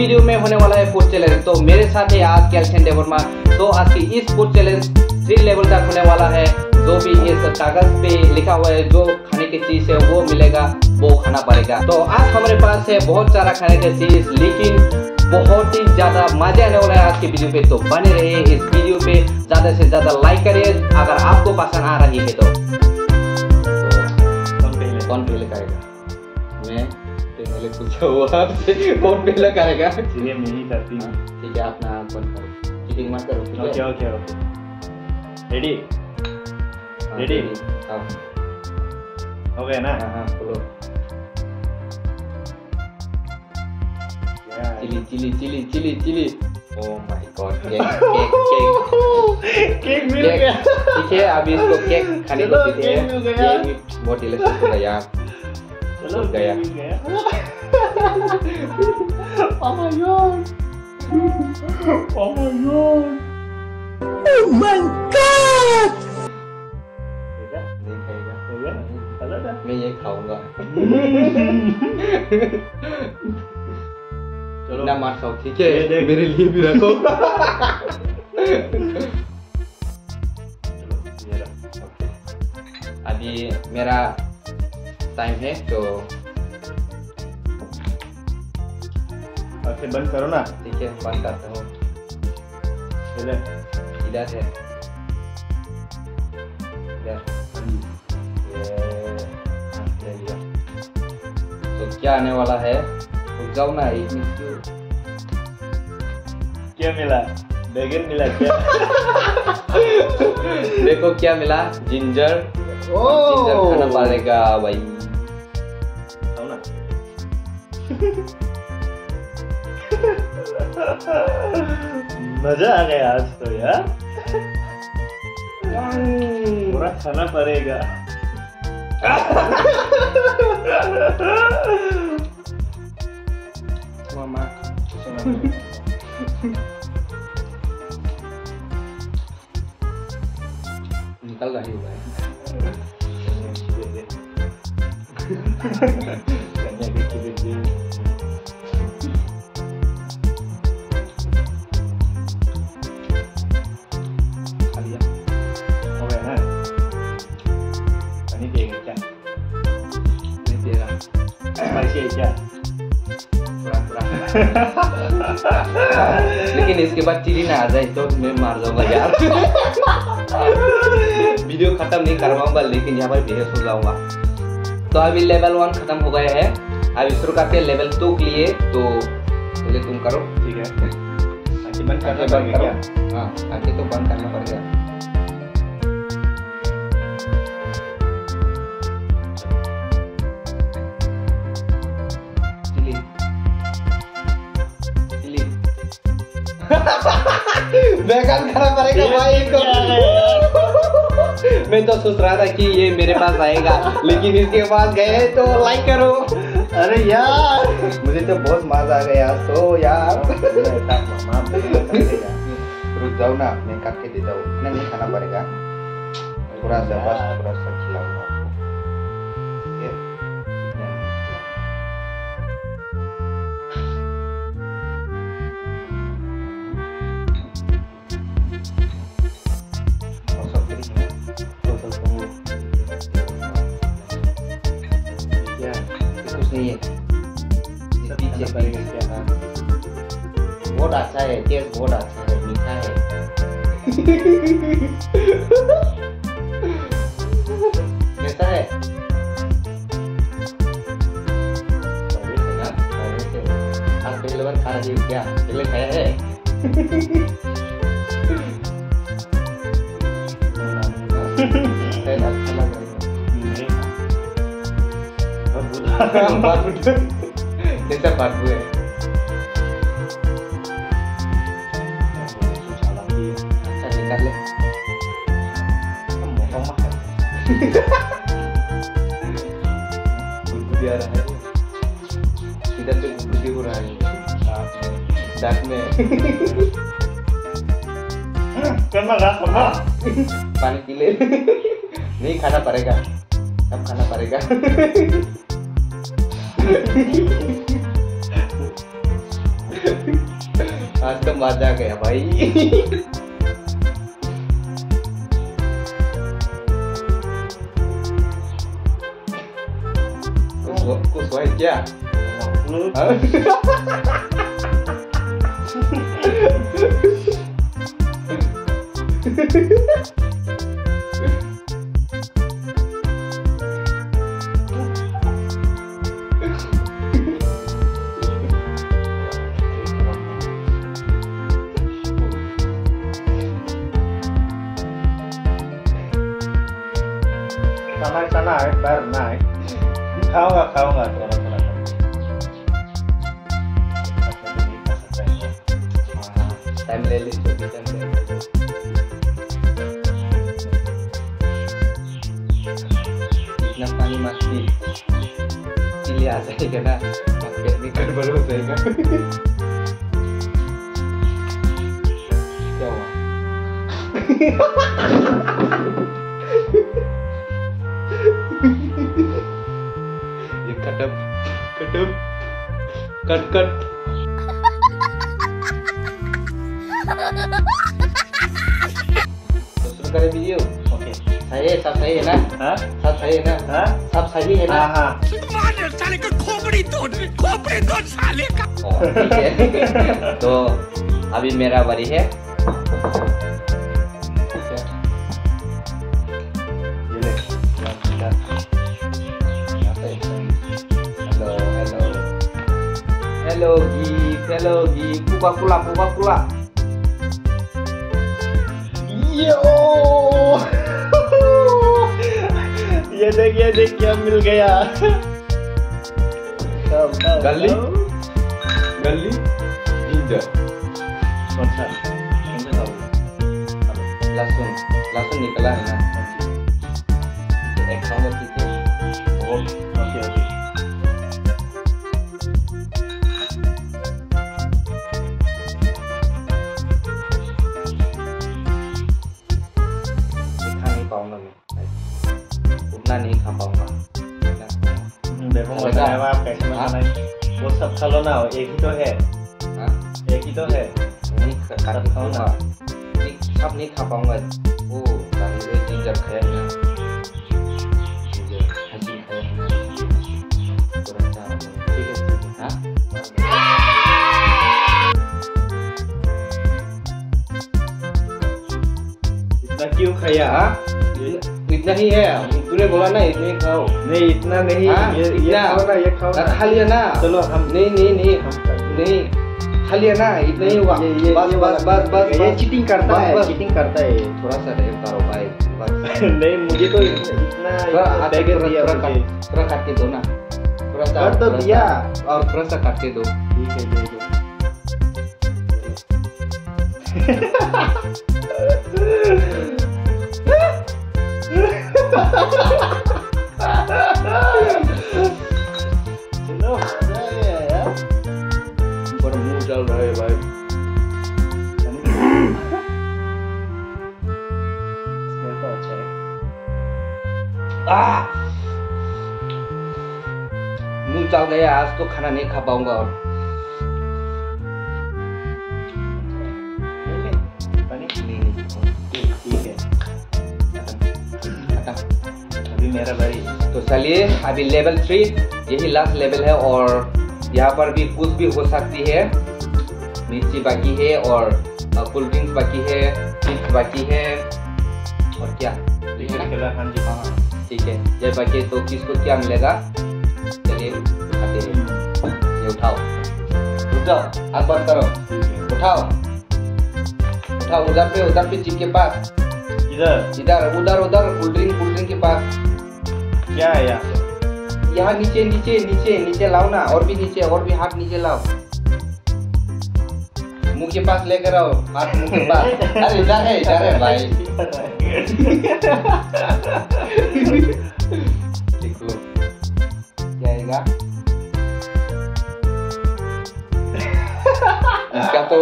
Video में होने वाला है फूड चैलेंज। तो मेरे साथ है आज कैल्शियम वर्मा। तो आज की इस फूड चैलेंज 3 लेवल तक होने वाला है। जो भी इस कागज पे लिखा हुआ है जो खाने की चीज है वो मिलेगा, वो खाना पड़ेगा। तो आज हमारे पास है बहुत सारा खाने की चीज, लेकिन बहुत ही ज्यादा मजा आने वाला है आज की वीडियो पे। तो बने रहिए इस वीडियो पे, ज्यादा से ज्यादा लाइक करिए अगर आपको पसंद आ रही है तो कौन पहले करेगा? मैं पहले पूछा हुआ आपसे, कौन पहले करेगा? चलिए मैं ही करती हूँ। ठीक है, अपना आँख बंद करो, चीटिंग मत करो। ओके रेडी रेडी हो गया ना? हाँ बोलो। चिली। ओह माय गॉड, केक मिल गया। ठीक है, अभी इसको केक खाने को देते हैं। केक बहुत डिलीशियस होगा यार। चलो गया। Oh my god! नहीं खाएगा। मैं ये खाऊंगा। चलो ना मार खाओ, ठीक है? मेरे लिए भी रखो। अभी मेरा टाइम है तो आंखें बंद करो ना। ठीक है, बंद करता हूँ। इधर है, इधर। ले लिया। तो क्या आने वाला है? रुक जाओ ना, एक मिनट। क्या मिला? बैगन मिला क्या? देखो क्या मिला, जिंजर। जिंजर खाना पड़ेगा भाई। ना। मजा आ गया आज तो यार। पूरा खाना पड़ेगा। मामा निकल रही है। हो गया ना? पानी पिएगा क्या? नहीं पिएगा। स्पाइसी है क्या? पूरा। लेकिन इसके बाद चिली ना आ जाए तो मैं मार जाऊंगा यार। वीडियो खत्म नहीं करवाऊंगा, लेकिन यहाँ पर बेहोश हो जाऊंगा। तो अभी लेवल 1 खत्म हो गया है। अभी शुरू करते हैं लेवल 2 के लिए। तो पहले तुम करो। ठीक है, आंखें बंद करना पड़ेगा क्या? हाँ, आंखें तो बंद करना पड़ेगा। बैगन खाना पड़ेगा भाई इसको। मैं तो सोच रहा था कि ये मेरे पास आएगा, लेकिन इसके पास गए। तो लाइक करो। अरे यार, मुझे तो बहुत मजा आ गया। तो यार रुक जाओ ना, मैं काट के देता हूँ। नहीं खाना पड़ेगा, थोड़ा सा बस, थोड़ा सा खिलाऊंगा। बहुत अच्छा है, टेस्ट बहुत अच्छा है, मीठा है। कैसा है? आप पहले बार खा रही हो क्या? पहले खाया है? अच्छा लग रहा है। कैसा बाबू है? अच्छा निकाल ले। गुदगुदी आ रहा है, इधर से गुदगुदी हो रहा है दांत में। पानी पी ले। नहीं खाना पड़ेगा, सब खाना पड़ेगा। आज तो मजा गया भाई। कुछ हुआ क्या? sana है पैर ना है खाऊंगा थोड़ा थोड़ा टाइम ले ली छोटी टाइम ले ली। इतना पानी मत पी, इसलिए आ जाएगा ना, पेट में गड़बड़ हो जाएगा। क्या हुआ? ये कटअप कट तो शुरू करें वीडियो। ओके सही है, सब सही है ना? हाँ सब सही है ना? हाँ सब सही है ना? हाँ साले का खोपड़ी तोड़ साले का। ठीक है। तो अभी मेरा बारी है। ये ले हेलो गीत पुका पुला यो ये देख क्या मिल गया। गल्ली जिंजर कौन सा लहसुन निकला है ना? एक खाऊंगा ठीक है। ओके खा नहीं पाऊंगा मैं, उतना नहीं खा पाऊंगा। देखो बताया आप कैसे बनाना है। वो सब खा लो ना, एक ही तो है। हाँ? एक ही तो है। नहीं खा पाऊंगा, सब नहीं खा पाऊंगा। वो जिंजर खाया ना, हजी खाया ना, ठीक है। हाँ इतना क्यों खाया? इतना ही है, तूने बोला ना इतना ही खाओ। नहीं इतना नहीं। हाँ? ये खाओ ना, ये खाओ ना। खा लिया ना। चलो हम नहीं खा लिया ना, इतना ही हुआ। बस ये चीटिंग करता है, बस। चीटिंग करता है। थोड़ा सा रहे करो भाई, बस। नहीं मुझे तो इतना बैगर दिया मुझे। थोड़ा काट के दो ना, थोड़ा सा कर तो दिया। और थोड़ा सा काट के दो। ठीक है दे दो। चलो मजा आया यार। पर मुंह चल रहा है भाई। स्मेल तो अच्छा है। मुंह चल गया, आज तो खाना नहीं खा पाऊंगा। और ठीक है अभी मेरा बारी। तो चलिए अभी लेवल 3, यही लास्ट लेवल है। और यहाँ पर भी कुछ भी हो सकती है। मिर्ची बाकी है और कोल्ड ड्रिंक्स बाकी है, चिप्स बाकी है और क्या हाँ जी हाँ ठीक है, ये बाकी है। तो किसको क्या मिलेगा? चलिए उठाते हैं। ये उठाओ, रुक जाओ, हाथ बंद करो, उठाओ उधर पे चिप के पास, इधर उधर कोल्ड ड्रिंक के पास। क्या है यहाँ नीचे लाओ ना, और भी नीचे, और भी हाथ नीचे लाओ, मुंह के पास लेकर आओ, हाथ मुंह के पास। अरे इधर है भाई। देखो क्या आएगा इसका। तो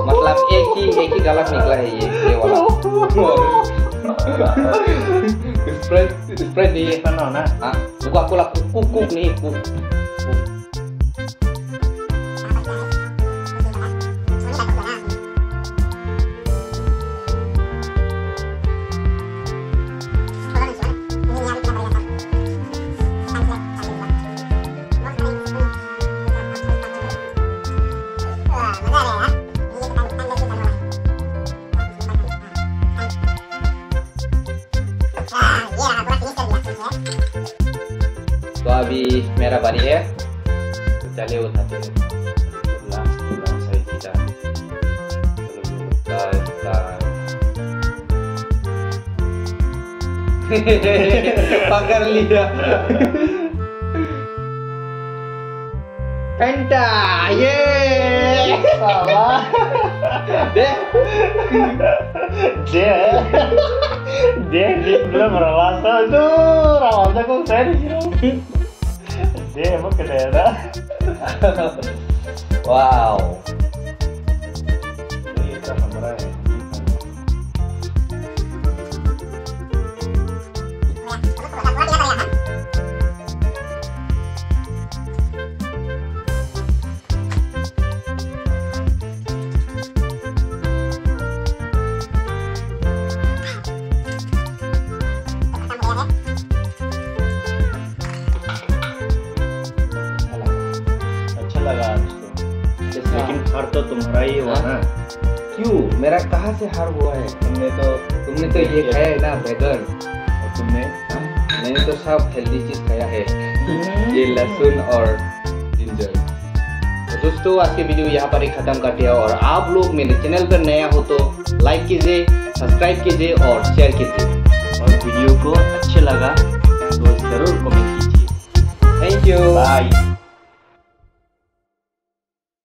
मतलब एक ही गलत निकला है ये वाला। स्प्रेड नहीं है करना हो ना। हाँ, कोका कोला कुक नहीं कुक। तो अभी मेरा बारी है, तो चलिए उठाते हैं। सही सीधा पकड़ लिया। फैंटा, ये belum rawasa kok saya dia emang kedera. Wow. Ini kita kamera ya. लेकिन हार तो तुम्हारा ही हुआ ना। क्यों? मेरा कहाँ से हार हुआ है? तुमने तो ये खाया है ना बैगन, और तुमने? मैंने तो सब हेल्दी चीज खाया है, ये लहसुन और जिंजर। तो दोस्तों आज के वीडियो यहाँ पर ही खत्म करते हैं, और आप लोग मेरे चैनल पर नया हो तो लाइक कीजिए, सब्सक्राइब कीजिए और शेयर कीजिए, और वीडियो को अच्छा लगा तो जरूर कमेंट कीजिए। Thank you, bye.